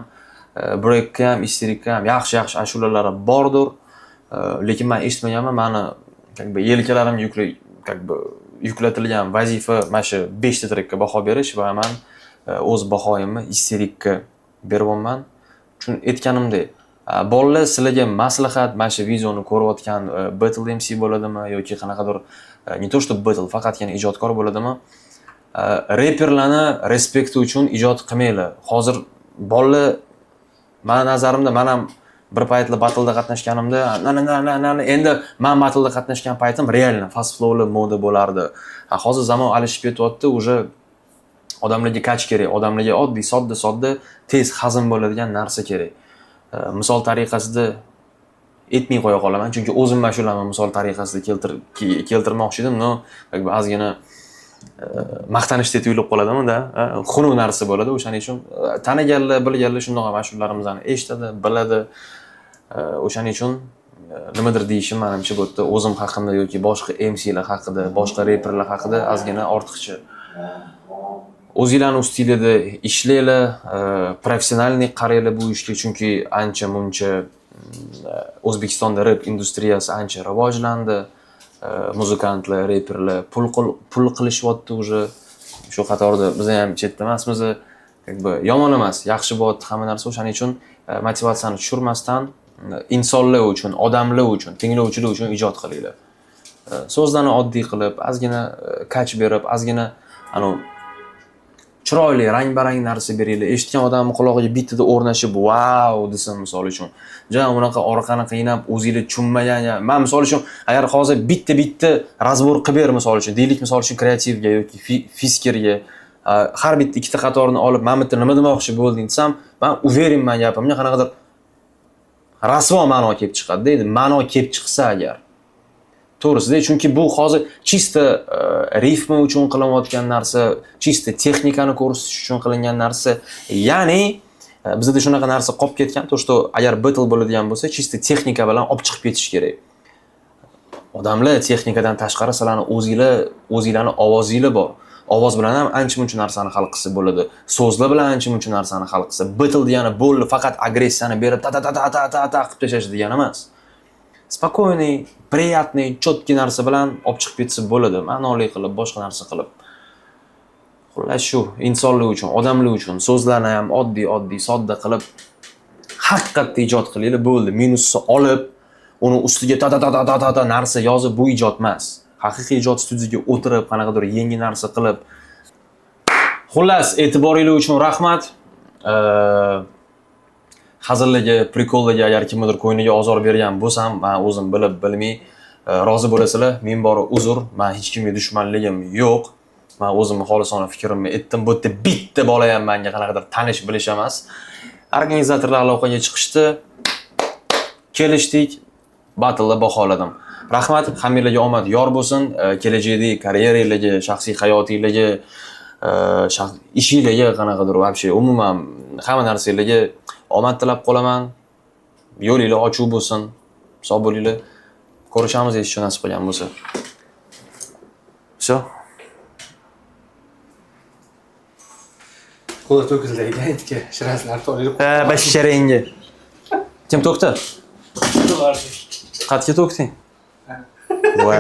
Breakni ham, Isterikni ham yaxshi ashulalari bordir. Lekin men eshitmaganman. Meni yelkalarim yuklatilgan vazifa mana shu 5 ta trackka baho berish va men o'z bahoyimni Isterikka beryapman. Chun aytganimdek, bolalar sizlarga maslahat, mana shu videoni ko'rayotgan battle MC bo'ladimi yoki qanaqadir не то что battle, faqatgina ijodkor bo'ladimi? Reperlarni respekti uchun ijod qilmanglar. Hozir bolalar meni nazarimda men ham bir paytlar battleda qatnashganimda, endi men battleda qatnashgan paytim realno fast flowli moda bo'lardi. Hozir zamon alishib ketyapti, уже odamlarga kach kerak, odamlarga oddiy, sodda, tez hazm bo'ladigan narsa kerak. Misol tariqasida aytmay qo'ya qolaman, chunki o'zim mashularni misol tariqasida keltirmoqchi edim, no, ozgina maqtanishda tuyulib qoladimi-da, xunuk narsa bo'ladi. O'shaning uchun taniganlar, bilganlar shunday mashhurlarimizni eshitadi, biladi. O'shaning uchun nimadir deyishim menimcha bu yerda o'zim haqimda yoki boshqa MC'lar haqida, boshqa reperlar haqida ozgina ortiqcha. O'zingizlarning ustingizda ishlanglar, professionallik qaranglar bu ishga, chunki ancha-muncha O'zbekistonda rep industriyasi ancha rivojlandi. Muzikantlar, reperlar pul qilishyapti уже. Shu qatorda biz ham chetda emasmiz. Yomon emas, yaxshi bo'lyapti hamma narsa. O'shaning uchun motivatsiyani tushirmasdan insonlar uchun, odamlar uchun, tinglovchilar uchun ijod qilinglar. So'zlarni oddiy qilib, ozgina kach berib, ozgina chiroyli, rang-barang narsa beringlar. Eshitgan odamning qulog'iga bitada o'rnashib, "Wow" desin misol uchun. Jam unaqa orqani qiynab, o'zingizlar tushunmagan. Men misol uchun agar hozir bitta razbor qilib ber misol uchun, deylik misol uchun kreativga yoki Fiskerga har bitta ikkita qatorni olib, "Men bitta nima demoqchi bo'lding" desam, men uverinman gapimga qanaqadir rasvo ma'no kelib chiqadi deydi. Ma'no kelib chiqsa agar. To'g'risida, chunki bu hozir chista ritmi uchun qilinayotgan narsa, chista texnikani ko'rsatish uchun qilingan narsa. Ya'ni bizda shunaqa narsa qolib ketgan, to что agar battle bo'ladigan bo'lsa, chista texnika bilan olib chiqib ketish kerak. Odamlar texnikadan tashqari sizlarning o'zingizlarning ovozinglar bor. Ovoz bilan ham ancha-muncha narsani hal qilsa bo'ladi. So'zlar bilan ancha-muncha narsani hal qilsa. Battle degani bo'ldi, faqat agressiyani berib ta qilib tashlash degani emas. Спокойный, приятный, четкий narsa bilan olib chiqib ketsa bo'ladi. Ma'noli qilib, boshqa narsa qilib. Xullas shu insonlar uchun, odamlar uchun so'zlarni ham oddiy, sodda qilib haqiqatda ijod qilinglar bo'ldi. Minusni olib, uni ustiga ta narsa yozib bu ijod emas. Haqiqiy ijod studiyaga o'tirib, qanaqadir yangi narsa qilib. Xullas, e'tiboringiz uchun rahmat. Hazillarga, prikollarga agar kimdir ko'ngliga ozor bergan bo'lsam, men o'zim bilib bilmay rozi bo'lasizlar. Men bor uzr, men hech kimga dushmanligim yo'q. Men o'zimni xolisona fikrimni aytdim. Bu yerda bitta bola ham menga qanaqadir tanish bilish emas. Organizatorlar aloqaga chiqishdi. Kelishdik, battle'da baholadim. Rahmat, hammanglarga omad yor bo'lsin. Kelajakdagi karyerangizga, shaxsiy hayotingizga, ishingizga qanaqadir вообще umuman hamma narsangizga omad tilab qolaman. Yo'linglar ochiq bo'lsin. Sog' bo'linglar. Ko'rishamiz eshitishni nasib qilgan bo'lsa. Всё. Qo'li to'kildi aytga, shiraslar to'lib. Basharangga. Kim to'kdi? Qatga to'kding? Voy,